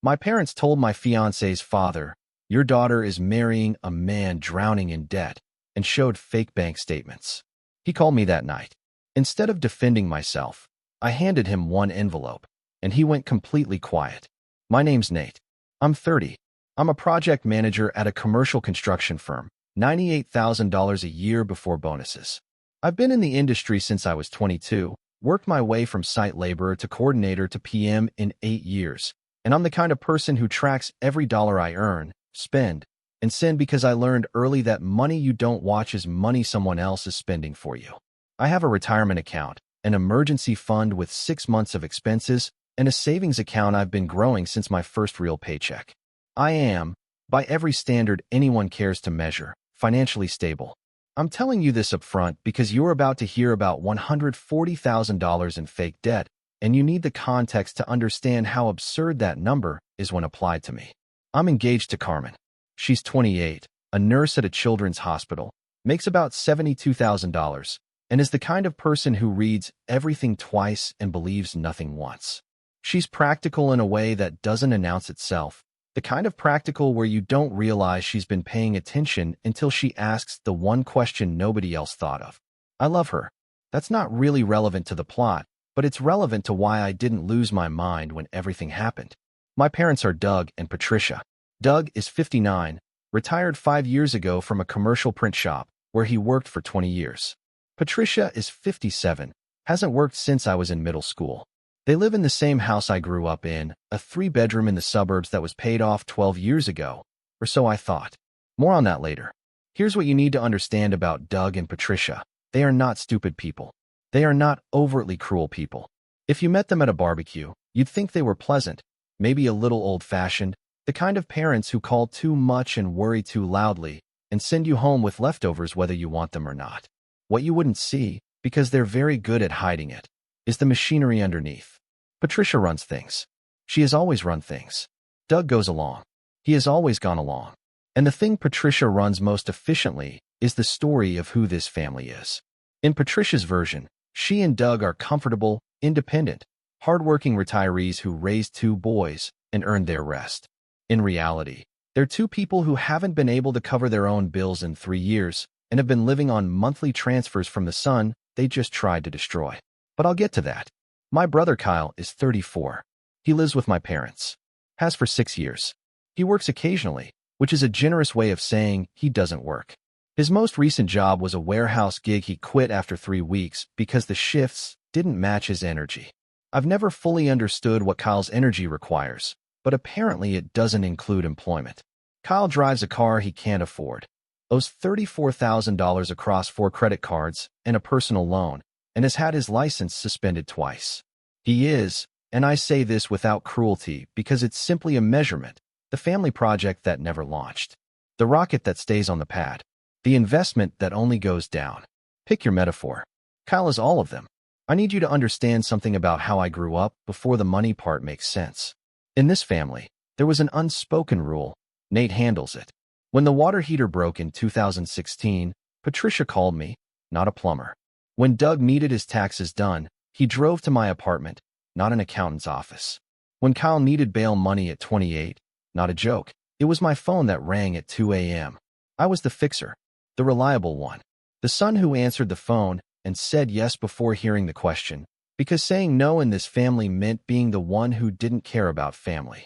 My parents told my fiancé's father, "Your daughter is marrying a man drowning in debt," and showed fake bank statements. He called me that night. Instead of defending myself, I handed him one envelope, and he went completely quiet. My name's Nate. I'm 30. I'm a project manager at a commercial construction firm, $98,000 a year before bonuses. I've been in the industry since I was 22, worked my way from site laborer to coordinator to PM in 8 years, and I'm the kind of person who tracks every dollar I earn, spend, and send because I learned early that money you don't watch is money someone else is spending for you. I have a retirement account, an emergency fund with 6 months of expenses, and a savings account I've been growing since my first real paycheck. I am, by every standard anyone cares to measure, financially stable. I'm telling you this up front because you're about to hear about $140,000 in fake debt, and you need the context to understand how absurd that number is when applied to me. I'm engaged to Carmen. She's 28, a nurse at a children's hospital, makes about $72,000, and is the kind of person who reads everything twice and believes nothing once. She's practical in a way that doesn't announce itself, the kind of practical where you don't realize she's been paying attention until she asks the one question nobody else thought of. I love her. That's not really relevant to the plot, but it's relevant to why I didn't lose my mind when everything happened. My parents are Doug and Patricia. Doug is 59, retired 5 years ago from a commercial print shop where he worked for 20 years. Patricia is 57, hasn't worked since I was in middle school. They live in the same house I grew up in, a 3-bedroom in the suburbs that was paid off 12 years ago, or so I thought. More on that later. Here's what you need to understand about Doug and Patricia. They are not stupid people. They are not overtly cruel people. If you met them at a barbecue, you'd think they were pleasant, maybe a little old-fashioned, the kind of parents who call too much and worry too loudly, and send you home with leftovers whether you want them or not. What you wouldn't see, because they're very good at hiding it, is the machinery underneath. Patricia runs things. She has always run things. Doug goes along. He has always gone along. And the thing Patricia runs most efficiently is the story of who this family is. In Patricia's version, she and Doug are comfortable, independent, hardworking retirees who raised 2 boys and earned their rest. In reality, they're 2 people who haven't been able to cover their own bills in 3 years and have been living on monthly transfers from the son they just tried to destroy. But I'll get to that. My brother Kyle is 34. He lives with my parents. Has for 6 years. He works occasionally, which is a generous way of saying he doesn't work. His most recent job was a warehouse gig he quit after 3 weeks because the shifts didn't match his energy. I've never fully understood what Kyle's energy requires, but apparently it doesn't include employment. Kyle drives a car he can't afford, owes $34,000 across 4 credit cards and a personal loan, and has had his license suspended twice. He is, and I say this without cruelty because it's simply a measurement, the family project that never launched. The rocket that stays on the pad. The investment that only goes down. Pick your metaphor. Kyle is all of them. I need you to understand something about how I grew up before the money part makes sense. In this family, there was an unspoken rule. Nate handles it. When the water heater broke in 2016, Patricia called me, not a plumber. When Doug needed his taxes done, he drove to my apartment, not an accountant's office. When Kyle needed bail money at 28, not a joke, it was my phone that rang at 2 a.m. I was the fixer, the reliable one, the son who answered the phone and said yes before hearing the question, because saying no in this family meant being the one who didn't care about family.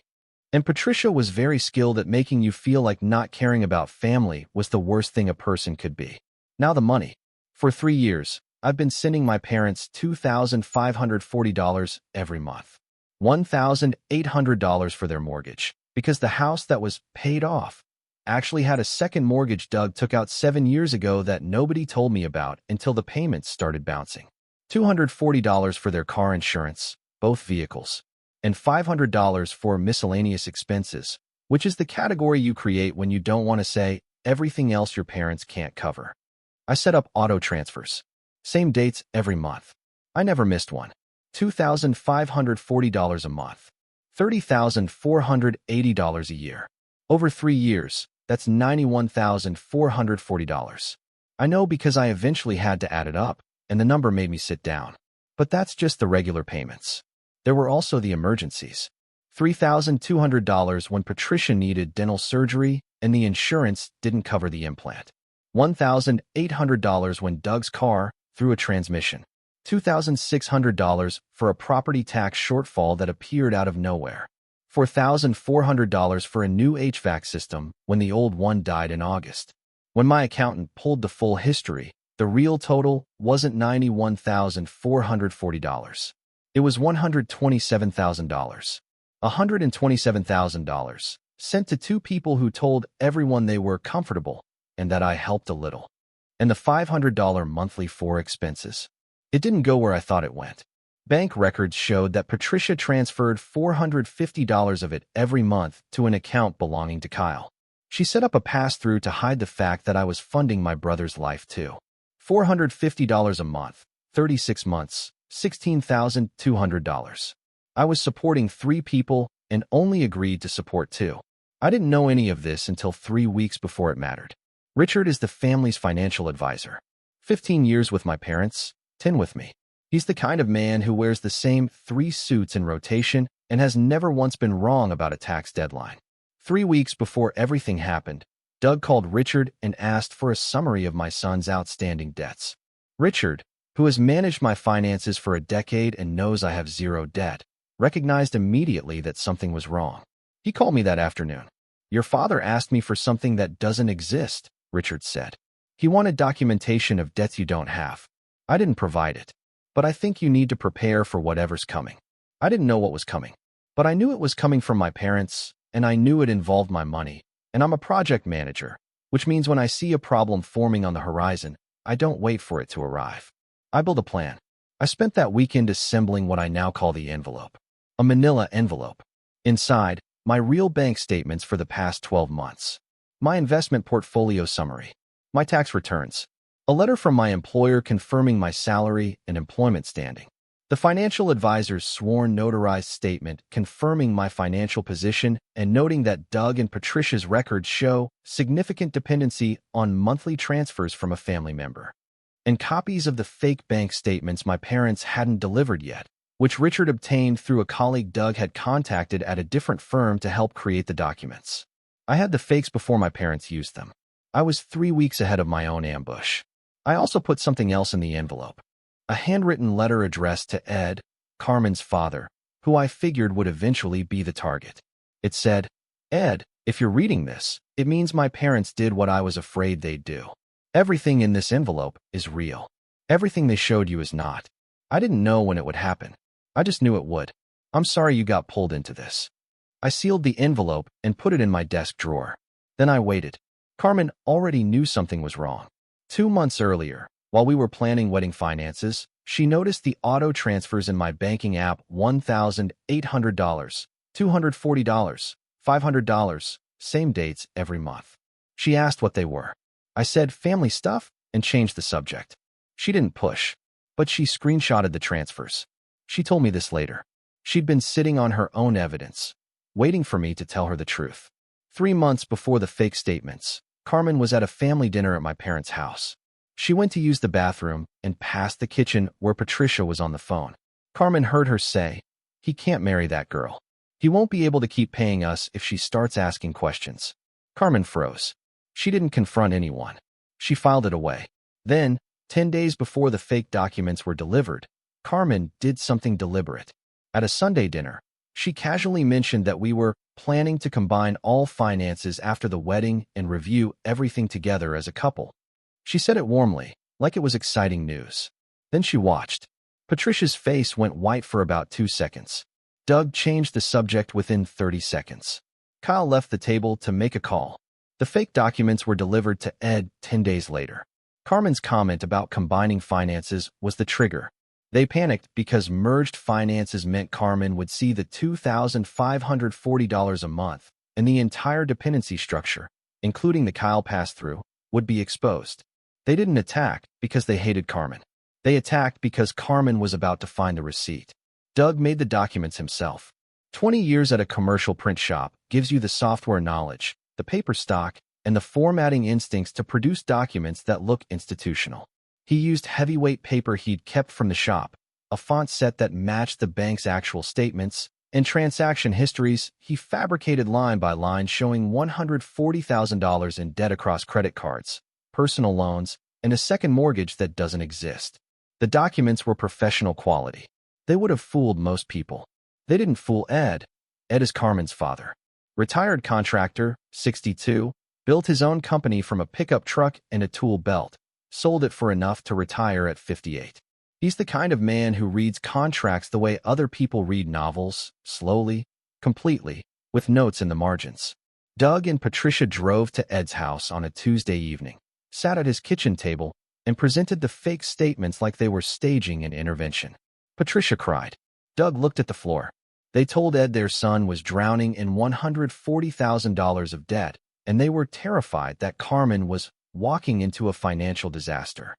And Patricia was very skilled at making you feel like not caring about family was the worst thing a person could be. Now the money. For 3 years, I've been sending my parents $2,540 every month. $1,800 for their mortgage, because the house that was paid off actually had a second mortgage Doug took out 7 years ago that nobody told me about until the payments started bouncing. $240 for their car insurance, both vehicles, and $500 for miscellaneous expenses, which is the category you create when you don't want to say everything else your parents can't cover. I set up auto transfers. Same dates every month. I never missed one. $2,540 a month. $30,480 a year. Over 3 years, that's $91,440. I know because I eventually had to add it up, and the number made me sit down. But that's just the regular payments. There were also the emergencies. $3,200 when Patricia needed dental surgery and the insurance didn't cover the implant. $1,800 when Doug's car threw a transmission. $2,600 for a property tax shortfall that appeared out of nowhere. $4,400 for a new HVAC system when the old one died in August. When my accountant pulled the full history, the real total wasn't $91,440. It was $127,000. $127,000 sent to two people who told everyone they were comfortable and that I helped a little. And the $500 monthly for expenses. It didn't go where I thought it went. Bank records showed that Patricia transferred $450 of it every month to an account belonging to Kyle. She set up a pass-through to hide the fact that I was funding my brother's life too. $450 a month, 36 months, $16,200. I was supporting 3 people and only agreed to support 2. I didn't know any of this until 3 weeks before it mattered. Richard is the family's financial advisor. 15 years with my parents, 10 with me. He's the kind of man who wears the same 3 suits in rotation and has never once been wrong about a tax deadline. 3 weeks before everything happened, Doug called Richard and asked for a summary of my son's outstanding debts. Richard, who has managed my finances for a decade and knows I have 0 debt, recognized immediately that something was wrong. He called me that afternoon. "Your father asked me for something that doesn't exist," Richard said. "He wanted documentation of debts you don't have. I didn't provide it. But I think you need to prepare for whatever's coming." I didn't know what was coming. But I knew it was coming from my parents, and I knew it involved my money. And I'm a project manager, which means when I see a problem forming on the horizon, I don't wait for it to arrive. I build a plan. I spent that weekend assembling what I now call the envelope. A manila envelope. Inside, my real bank statements for the past 12 months. My investment portfolio summary. My tax returns. A letter from my employer confirming my salary and employment standing. The financial advisor's sworn notarized statement confirming my financial position and noting that Doug and Patricia's records show significant dependency on monthly transfers from a family member. And copies of the fake bank statements my parents hadn't delivered yet, which Richard obtained through a colleague Doug had contacted at a different firm to help create the documents. I had the fakes before my parents used them. I was 3 weeks ahead of my own ambush. I also put something else in the envelope. A handwritten letter addressed to Ed, Carmen's father, who I figured would eventually be the target. It said, "Ed, if you're reading this, it means my parents did what I was afraid they'd do. Everything in this envelope is real. Everything they showed you is not. I didn't know when it would happen. I just knew it would. I'm sorry you got pulled into this." I sealed the envelope and put it in my desk drawer. Then I waited. Carmen already knew something was wrong. 2 months earlier, while we were planning wedding finances, she noticed the auto transfers in my banking app: $1,800, $240, $500, same dates every month. She asked what they were. I said family stuff and changed the subject. She didn't push, but she screenshotted the transfers. She told me this later. She'd been sitting on her own evidence, waiting for me to tell her the truth. 3 months before the fake statements, Carmen was at a family dinner at my parents' house. She went to use the bathroom and passed the kitchen where Patricia was on the phone. Carmen heard her say, "He can't marry that girl. He won't be able to keep paying us if she starts asking questions." Carmen froze. She didn't confront anyone. She filed it away. Then, 10 days before the fake documents were delivered, Carmen did something deliberate. At a Sunday dinner, she casually mentioned that we were planning to combine all finances after the wedding and review everything together as a couple. She said it warmly, like it was exciting news. Then she watched. Patricia's face went white for about 2 seconds. Doug changed the subject within 30 seconds. Kyle left the table to make a call. The fake documents were delivered to Ed 10 days later. Carmen's comment about combining finances was the trigger. They panicked because merged finances meant Carmen would see the $2,540 a month, and the entire dependency structure, including the Kyle pass-through, would be exposed. They didn't attack because they hated Carmen. They attacked because Carmen was about to find the receipt. Doug made the documents himself. 20 years at a commercial print shop gives you the software knowledge, the paper stock, and the formatting instincts to produce documents that look institutional. He used heavyweight paper he'd kept from the shop, a font set that matched the bank's actual statements, In transaction histories, he fabricated line by line showing $140,000 in debt across credit cards, personal loans, and a second mortgage that doesn't exist. The documents were professional quality. They would have fooled most people. They didn't fool Ed. Ed is Carmen's father. Retired contractor, 62, built his own company from a pickup truck and a tool belt, sold it for enough to retire at 58. He's the kind of man who reads contracts the way other people read novels, slowly, completely, with notes in the margins. Doug and Patricia drove to Ed's house on a Tuesday evening, sat at his kitchen table, and presented the fake statements like they were staging an intervention. Patricia cried. Doug looked at the floor. They told Ed their son was drowning in $140,000 of debt, and they were terrified that Carmen was walking into a financial disaster.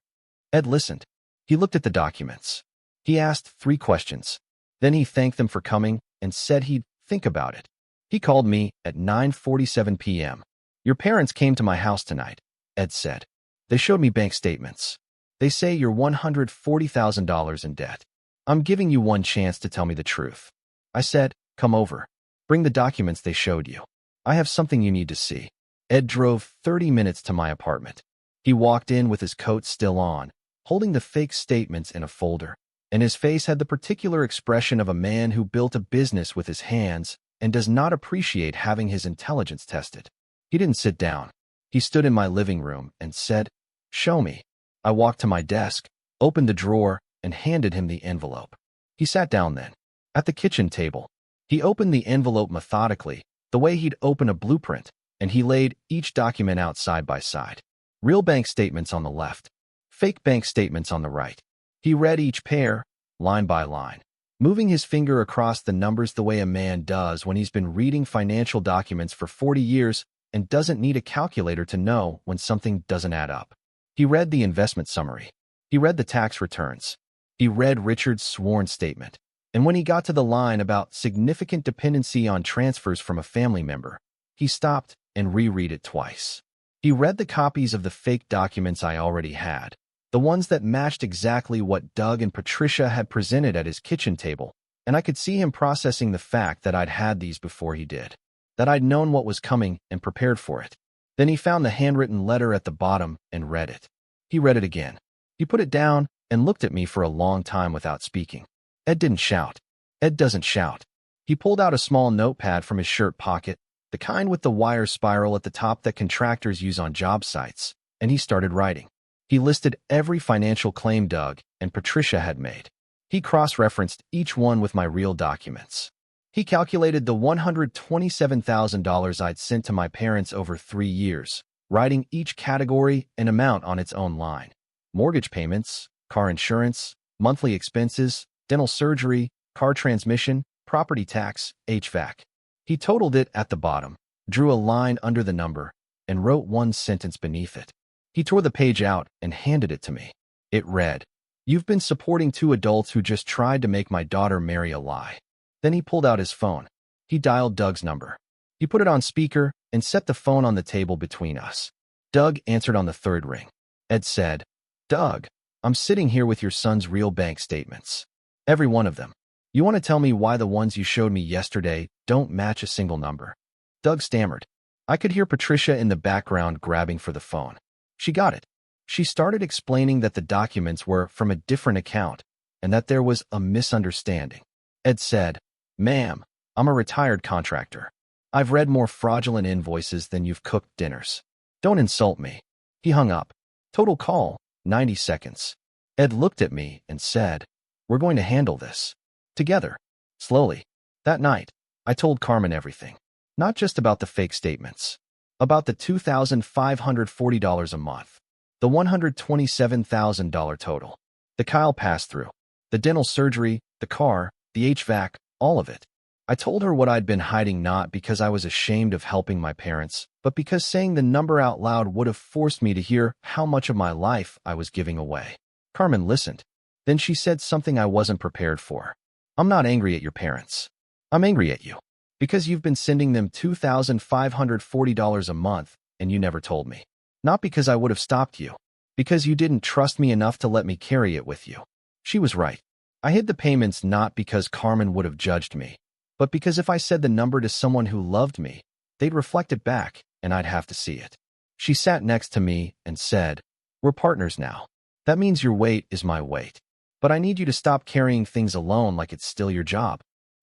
Ed listened. He looked at the documents. He asked 3 questions. Then he thanked them for coming and said he'd think about it. He called me at 9:47 p.m. Your parents came to my house tonight, Ed said. They showed me bank statements. They say you're $140,000 in debt. I'm giving you one chance to tell me the truth. I said, come over. Bring the documents they showed you. I have something you need to see. Ed drove 30 minutes to my apartment. He walked in with his coat still on, holding the fake statements in a folder, and his face had the particular expression of a man who built a business with his hands and does not appreciate having his intelligence tested. He didn't sit down. He stood in my living room and said, show me. I walked to my desk, opened the drawer, and handed him the envelope. He sat down then. At the kitchen table, he opened the envelope methodically, the way he'd open a blueprint, and he laid each document out side by side. Real bank statements on the left, fake bank statements on the right. He read each pair, line by line, moving his finger across the numbers the way a man does when he's been reading financial documents for 40 years and doesn't need a calculator to know when something doesn't add up. He read the investment summary. He read the tax returns. He read Richard's sworn statement. And when he got to the line about significant dependency on transfers from a family member, he stopped and reread it twice. He read the copies of the fake documents I already had, the ones that matched exactly what Doug and Patricia had presented at his kitchen table, and I could see him processing the fact that I'd had these before he did, that I'd known what was coming and prepared for it. Then he found the handwritten letter at the bottom and read it. He read it again. He put it down and looked at me for a long time without speaking. Ed didn't shout. Ed doesn't shout. He pulled out a small notepad from his shirt pocket, the kind with the wire spiral at the top that contractors use on job sites, and he started writing. He listed every financial claim Doug and Patricia had made. He cross-referenced each one with my real documents. He calculated the $127,000 I'd sent to my parents over 3 years, writing each category and amount on its own line. Mortgage payments, car insurance, monthly expenses, dental surgery, car transmission, property tax, HVAC. He totaled it at the bottom, drew a line under the number, and wrote one sentence beneath it. He tore the page out and handed it to me. It read, "You've been supporting 2 adults who just tried to make my daughter marry a lie." Then he pulled out his phone. He dialed Doug's number. He put it on speaker and set the phone on the table between us. Doug answered on the 3rd ring. Ed said, "Doug, I'm sitting here with your son's real bank statements. Every one of them. You want to tell me why the ones you showed me yesterday don't match a single number?" Doug stammered. I could hear Patricia in the background grabbing for the phone. She got it. She started explaining that the documents were from a different account and that there was a misunderstanding. Ed said, "Ma'am, I'm a retired contractor. I've read more fraudulent invoices than you've cooked dinners. Don't insult me." He hung up. Total call, 90 seconds. Ed looked at me and said, "We're going to handle this. Together." Slowly. That night, I told Carmen everything. Not just about the fake statements. About the $2,540 a month. The $127,000 total. The Kyle pass-through. The dental surgery, the car, the HVAC, all of it. I told her what I'd been hiding not because I was ashamed of helping my parents, but because saying the number out loud would have forced me to hear how much of my life I was giving away. Carmen listened. Then she said something I wasn't prepared for. "I'm not angry at your parents. I'm angry at you. Because you've been sending them $2,540 a month and you never told me. Not because I would have stopped you. Because you didn't trust me enough to let me carry it with you." She was right. I hid the payments not because Carmen would have judged me, but because if I said the number to someone who loved me, they'd reflect it back, and I'd have to see it. She sat next to me and said, "We're partners now. That means your weight is my weight. But I need you to stop carrying things alone like it's still your job."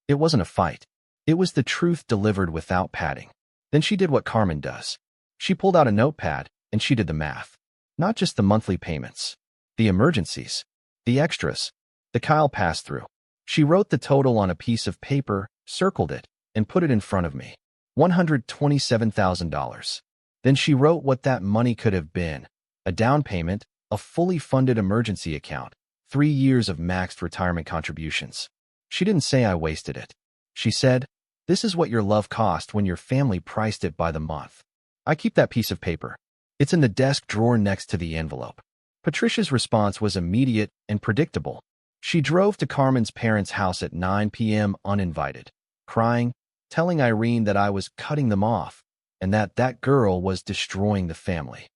It wasn't a fight. It was the truth delivered without padding. Then she did what Carmen does. She pulled out a notepad, and she did the math. Not just the monthly payments, the emergencies, the extras, the Kyle pass-through. She wrote the total on a piece of paper, circled it, and put it in front of me. $127,000. Then she wrote what that money could have been: a down payment, a fully funded emergency account, 3 years of maxed retirement contributions. She didn't say I wasted it. She said, "This is what your love cost when your family priced it by the month." I keep that piece of paper. It's in the desk drawer next to the envelope. Patricia's response was immediate and predictable. She drove to Carmen's parents' house at 9 p.m. uninvited, crying, telling Irene that I was cutting them off and that that girl was destroying the family.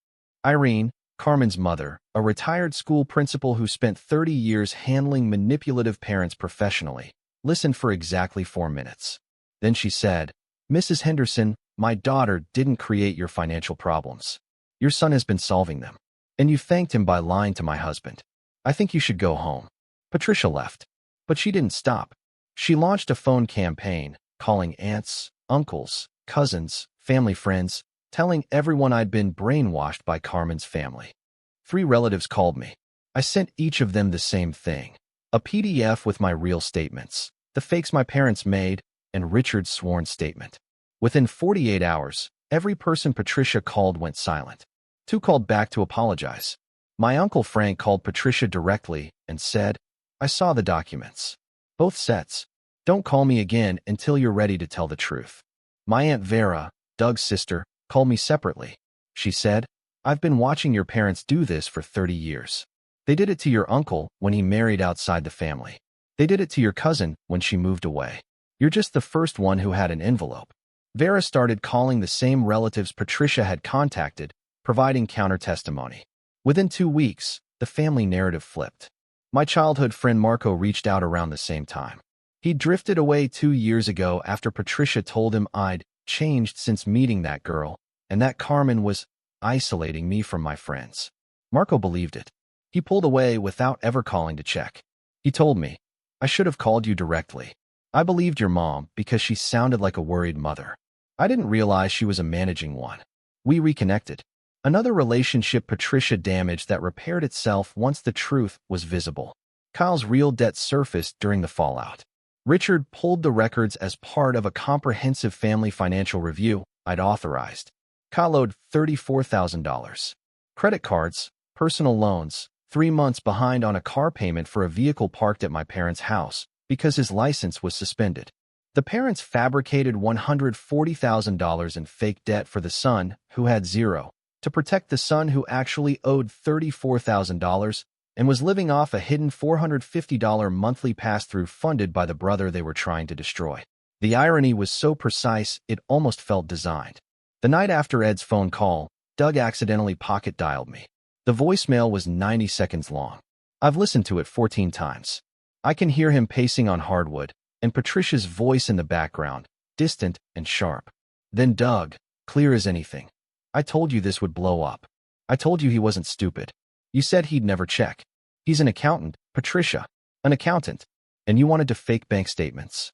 Irene, Carmen's mother, a retired school principal who spent 30 years handling manipulative parents professionally, listened for exactly 4 minutes. Then she said, "Mrs. Henderson, my daughter didn't create your financial problems. Your son has been solving them. And you thanked him by lying to my husband. I think you should go home." Patricia left. But she didn't stop. She launched a phone campaign, calling aunts, uncles, cousins, family friends, telling everyone I'd been brainwashed by Carmen's family. 3 relatives called me. I sent each of them the same thing: a PDF with my real statements, the fakes my parents made, and Richard's sworn statement. Within 48 hours, every person Patricia called went silent. 2 called back to apologize. My Uncle Frank called Patricia directly and said, "I saw the documents. Both sets. Don't call me again until you're ready to tell the truth." My Aunt Vera, Doug's sister, called me separately. She said, "I've been watching your parents do this for 30 years. They did it to your uncle when he married outside the family. They did it to your cousin when she moved away. You're just the first one who had an envelope." Vera started calling the same relatives Patricia had contacted, providing counter-testimony. Within 2 weeks, the family narrative flipped. My childhood friend Marco reached out around the same time. He drifted away 2 years ago after Patricia told him I'd changed since meeting that girl, and that Carmen was isolating me from my friends. Marco believed it. He pulled away without ever calling to check. He told me, "I should have called you directly. I believed your mom because she sounded like a worried mother. I didn't realize she was a managing one." We reconnected. Another relationship Patricia damaged that repaired itself once the truth was visible. Kyle's real debt surfaced during the fallout. Richard pulled the records as part of a comprehensive family financial review I'd authorized. Kyle owed $34,000. Credit cards, personal loans, 3 months behind on a car payment for a vehicle parked at my parents' house because his license was suspended. The parents fabricated $140,000 in fake debt for the son, who had 0, to protect the son who actually owed $34,000 and was living off a hidden $450 monthly pass-through funded by the brother they were trying to destroy. The irony was so precise it almost felt designed. The night after Ed's phone call, Doug accidentally pocket-dialed me. The voicemail was 90 seconds long. I've listened to it 14 times. I can hear him pacing on hardwood, and Patricia's voice in the background, distant and sharp. Then Doug, clear as anything. "I told you this would blow up. I told you he wasn't stupid. You said he'd never check. He's an accountant, Patricia. An accountant. And you wanted to fake bank statements.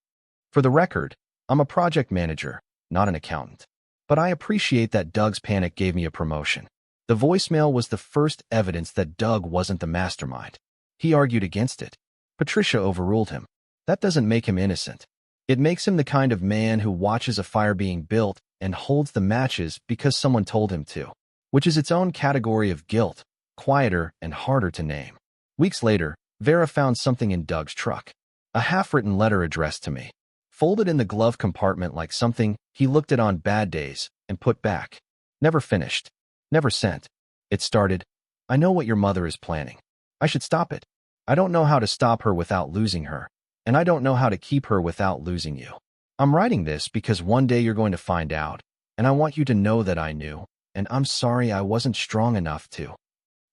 For the record, I'm a project manager, not an accountant. But I appreciate that Doug's panic gave me a promotion." The voicemail was the first evidence that Doug wasn't the mastermind. He argued against it. Patricia overruled him. That doesn't make him innocent. It makes him the kind of man who watches a fire being built and holds the matches because someone told him to, which is its own category of guilt, quieter and harder to name. Weeks later, Vera found something in Doug's truck. A half-written letter addressed to me, folded in the glove compartment like something he looked at on bad days and put back. Never finished. Never sent. It started, "I know what your mother is planning. I should stop it. I don't know how to stop her without losing her, and I don't know how to keep her without losing you. I'm writing this because one day you're going to find out, and I want you to know that I knew, and I'm sorry I wasn't strong enough to."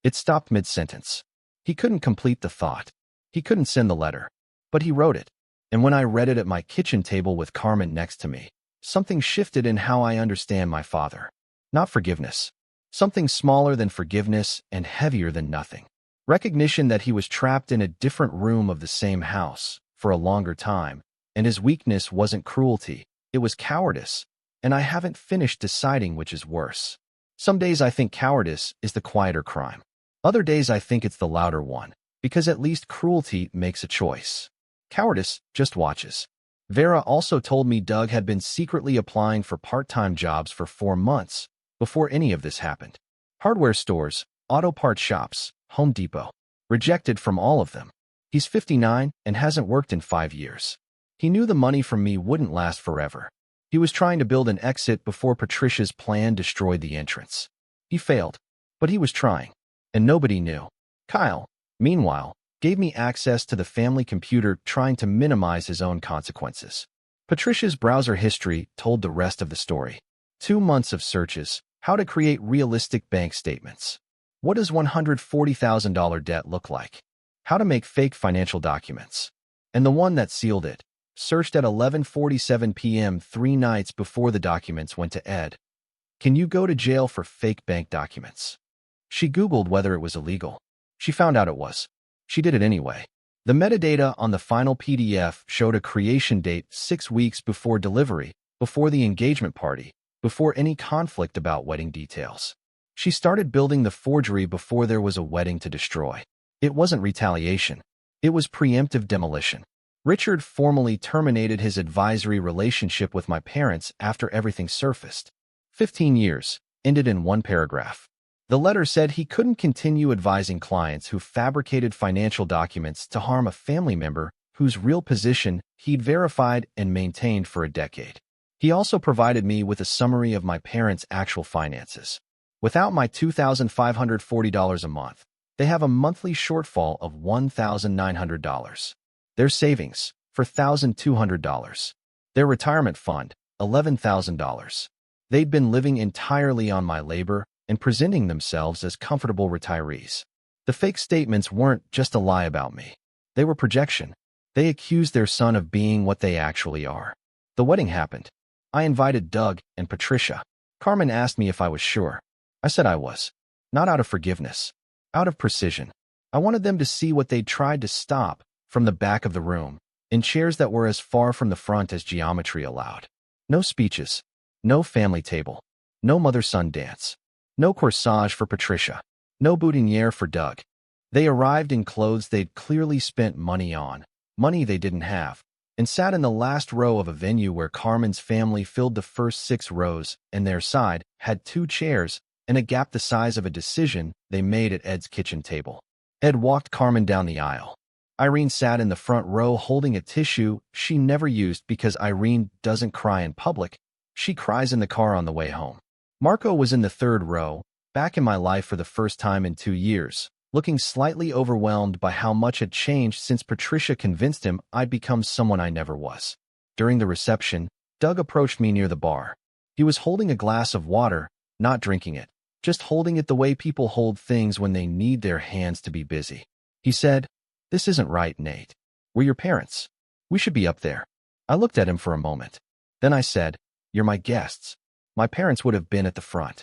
It stopped mid-sentence. He couldn't complete the thought. He couldn't send the letter. But he wrote it. And when I read it at my kitchen table with Carmen next to me, something shifted in how I understand my father. Not forgiveness. Something smaller than forgiveness and heavier than nothing. Recognition that he was trapped in a different room of the same house for a longer time, and his weakness wasn't cruelty, it was cowardice, and I haven't finished deciding which is worse. Some days I think cowardice is the quieter crime. Other days I think it's the louder one, because at least cruelty makes a choice. Cowardice just watches. Vera also told me Doug had been secretly applying for part-time jobs for 4 months before any of this happened. Hardware stores, auto parts shops, Home Depot. Rejected from all of them. He's 59 and hasn't worked in 5 years. He knew the money from me wouldn't last forever. He was trying to build an exit before Patricia's plan destroyed the entrance. He failed, but he was trying, and nobody knew. Kyle, meanwhile, gave me access to the family computer, trying to minimize his own consequences. Patricia's browser history told the rest of the story. 2 months of searches, how to create realistic bank statements. What does $140,000 debt look like? How to make fake financial documents. And the one that sealed it, searched at 11:47 p.m. 3 nights before the documents went to Ed. Can you go to jail for fake bank documents? She Googled whether it was illegal. She found out it was. She did it anyway. The metadata on the final PDF showed a creation date 6 weeks before delivery, before the engagement party, before any conflict about wedding details. She started building the forgery before there was a wedding to destroy. It wasn't retaliation. It was preemptive demolition. Richard formally terminated his advisory relationship with my parents after everything surfaced. 15 years, ended in 1 paragraph. The letter said he couldn't continue advising clients who fabricated financial documents to harm a family member whose real position he'd verified and maintained for a decade. He also provided me with a summary of my parents' actual finances. Without my $2,540 a month, they have a monthly shortfall of $1,900. Their savings, $4,200. Their retirement fund, $11,000. They'd been living entirely on my labor and presenting themselves as comfortable retirees. The fake statements weren't just a lie about me. They were projection. They accused their son of being what they actually are. The wedding happened. I invited Doug and Patricia. Carmen asked me if I was sure. I said I was. Not out of forgiveness. Out of precision. I wanted them to see what they'd tried to stop from the back of the room, in chairs that were as far from the front as geometry allowed. No speeches. No family table. No mother-son dance. No corsage for Patricia. No boutonniere for Doug. They arrived in clothes they'd clearly spent money on, money they didn't have, and sat in the last row of a venue where Carmen's family filled the first 6 rows, and their side had 2 chairs and a gap the size of a decision they made at Ed's kitchen table. Ed walked Carmen down the aisle. Irene sat in the front row holding a tissue she never used because Irene doesn't cry in public. She cries in the car on the way home. Marco was in the 3rd row, back in my life for the first time in 2 years, looking slightly overwhelmed by how much had changed since Patricia convinced him I'd become someone I never was. During the reception, Doug approached me near the bar. He was holding a glass of water, not drinking it, just holding it the way people hold things when they need their hands to be busy. He said, "This isn't right, Nate. We're your parents. We should be up there." I looked at him for a moment. Then I said, "You're my guests. My parents would have been at the front."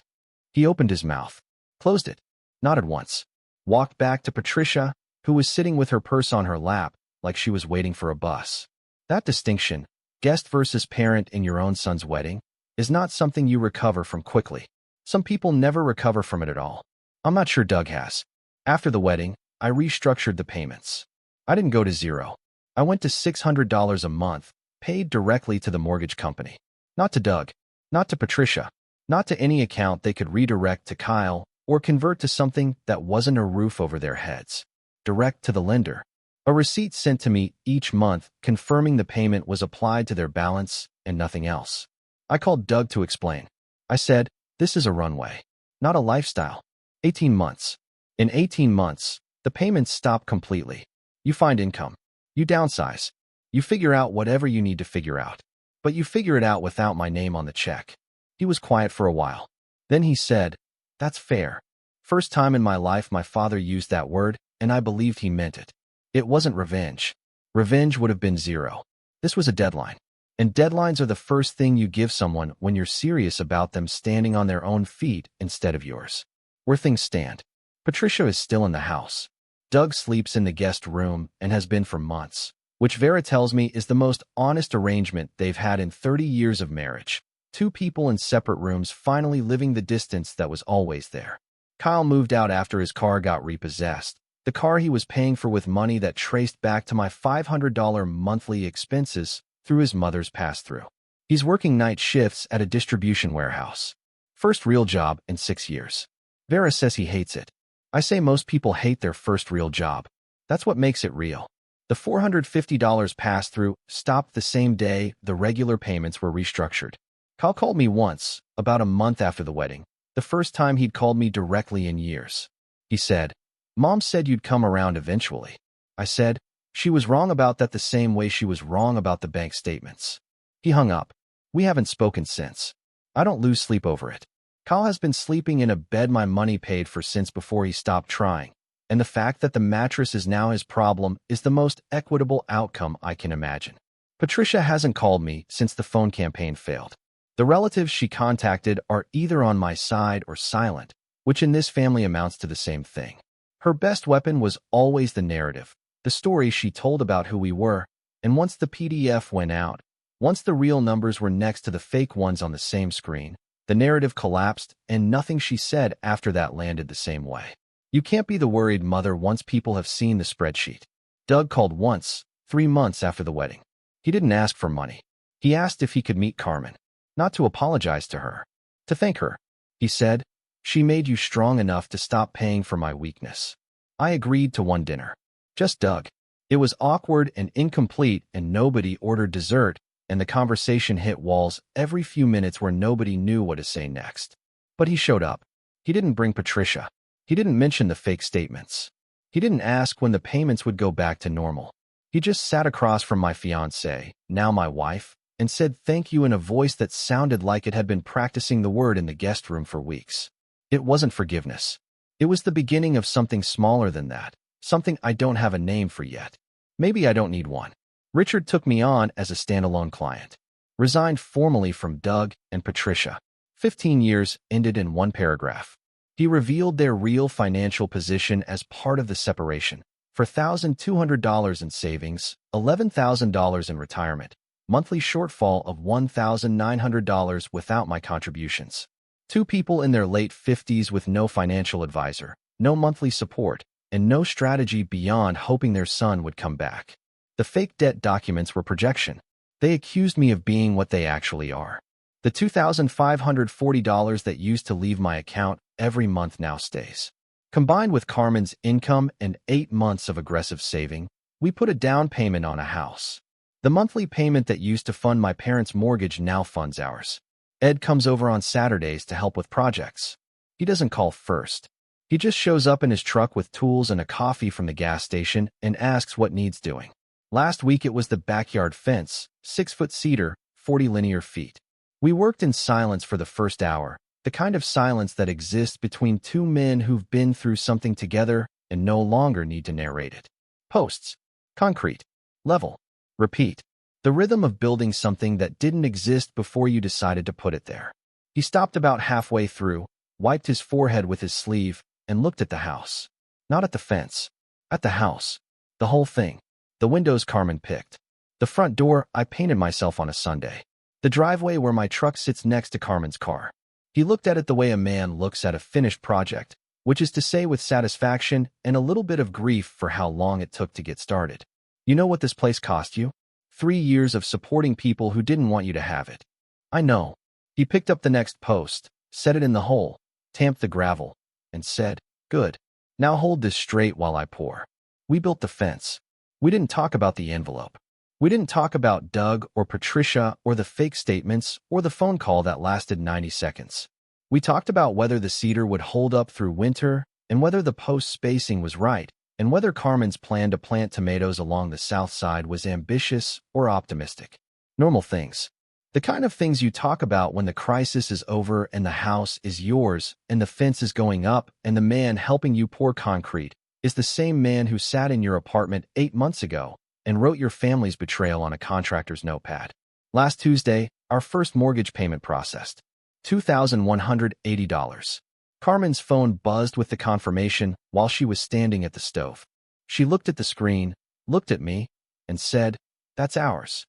He opened his mouth, closed it, nodded once, walked back to Patricia, who was sitting with her purse on her lap, like she was waiting for a bus. That distinction, guest versus parent in your own son's wedding, is not something you recover from quickly. Some people never recover from it at all. I'm not sure Doug has. After the wedding, I restructured the payments. I didn't go to zero. I went to $600 a month, paid directly to the mortgage company. Not to Doug, not to Patricia, not to any account they could redirect to Kyle or convert to something that wasn't a roof over their heads. Direct to the lender. A receipt sent to me each month confirming the payment was applied to their balance and nothing else. I called Doug to explain. I said, "This is a runway, not a lifestyle." 18 months. In 18 months, the payments stop completely. You find income. You downsize. You figure out whatever you need to figure out. But you figure it out without my name on the check. He was quiet for a while. Then he said, "That's fair." First time in my life my father used that word, and I believed he meant it. It wasn't revenge. Revenge would have been zero. This was a deadline. And deadlines are the first thing you give someone when you're serious about them standing on their own feet instead of yours. Where things stand. Patricia is still in the house. Doug sleeps in the guest room and has been for months, which Vera tells me is the most honest arrangement they've had in 30 years of marriage. Two people in separate rooms finally living the distance that was always there. Kyle moved out after his car got repossessed, the car he was paying for with money that traced back to my $500 monthly expenses through his mother's pass-through. He's working night shifts at a distribution warehouse. First real job in 6 years. Vera says he hates it. I say most people hate their first real job. That's what makes it real. The $450 pass-through stopped the same day the regular payments were restructured. Kyle called me once, about a month after the wedding, the first time he'd called me directly in years. He said, "Mom said you'd come around eventually." I said, "She was wrong about that the same way she was wrong about the bank statements." He hung up. We haven't spoken since. I don't lose sleep over it. Kyle has been sleeping in a bed my money paid for since before he stopped trying, and the fact that the mattress is now his problem is the most equitable outcome I can imagine. Patricia hasn't called me since the phone campaign failed. The relatives she contacted are either on my side or silent, which in this family amounts to the same thing. Her best weapon was always the narrative, the story she told about who we were, and once the PDF went out, once the real numbers were next to the fake ones on the same screen, the narrative collapsed and nothing she said after that landed the same way. You can't be the worried mother once people have seen the spreadsheet. Doug called once, 3 months after the wedding. He didn't ask for money. He asked if he could meet Carmen. Not to apologize to her. To thank her. He said, "She made you strong enough to stop paying for my weakness." I agreed to one dinner. Just Doug. It was awkward and incomplete and nobody ordered dessert, and the conversation hit walls every few minutes where nobody knew what to say next. But he showed up. He didn't bring Patricia. He didn't mention the fake statements. He didn't ask when the payments would go back to normal. He just sat across from my fiancée, now my wife, and said thank you in a voice that sounded like it had been practicing the word in the guest room for weeks. It wasn't forgiveness. It was the beginning of something smaller than that, something I don't have a name for yet. Maybe I don't need one. Richard took me on as a standalone client. Resigned formally from Doug and Patricia. 15 years ended in one paragraph. He revealed their real financial position as part of the separation. For $1,200 in savings, $11,000 in retirement, monthly shortfall of $1,900 without my contributions. Two people in their late 50s with no financial advisor, no monthly support, and no strategy beyond hoping their son would come back. The fake debt documents were projection. They accused me of being what they actually are. The $2,540 that used to leave my account every month now stays. Combined with Carmen's income and 8 months of aggressive saving, we put a down payment on a house. The monthly payment that used to fund my parents' mortgage now funds ours. Ed comes over on Saturdays to help with projects. He doesn't call first. He just shows up in his truck with tools and a coffee from the gas station and asks what needs doing. Last week it was the backyard fence, 6-foot cedar, 40 linear feet. We worked in silence for the first hour, the kind of silence that exists between two men who've been through something together and no longer need to narrate it. Posts. Concrete. Level. Repeat. The rhythm of building something that didn't exist before you decided to put it there. He stopped about halfway through, wiped his forehead with his sleeve, and looked at the house. Not at the fence. At the house. The whole thing. The windows Carmen picked. The front door I painted myself on a Sunday. The driveway where my truck sits next to Carmen's car. He looked at it the way a man looks at a finished project, which is to say with satisfaction and a little bit of grief for how long it took to get started. You know what this place cost you? 3 years of supporting people who didn't want you to have it. I know. He picked up the next post, set it in the hole, tamped the gravel, and said, "Good. Now hold this straight while I pour." We built the fence. We didn't talk about the envelope. We didn't talk about Doug or Patricia or the fake statements or the phone call that lasted 90 seconds. We talked about whether the cedar would hold up through winter and whether the post spacing was right and whether Carmen's plan to plant tomatoes along the south side was ambitious or optimistic. Normal things. The kind of things you talk about when the crisis is over and the house is yours and the fence is going up and the man helping you pour concrete is the same man who sat in your apartment 8 months ago and wrote your family's betrayal on a contractor's notepad. Last Tuesday, our first mortgage payment processed. $2,180. Carmen's phone buzzed with the confirmation while she was standing at the stove. She looked at the screen, looked at me, and said, "That's ours."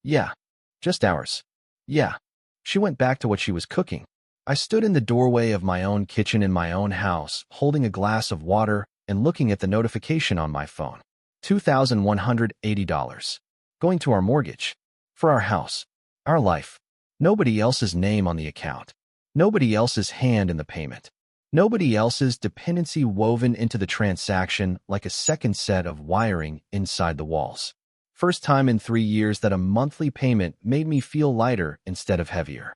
"Yeah, just ours." "Yeah." She went back to what she was cooking. I stood in the doorway of my own kitchen in my own house, holding a glass of water and looking at the notification on my phone. $2,180. Going to our mortgage. For our house. Our life. Nobody else's name on the account. Nobody else's hand in the payment. Nobody else's dependency woven into the transaction like a second set of wiring inside the walls. First time in 3 years that a monthly payment made me feel lighter instead of heavier.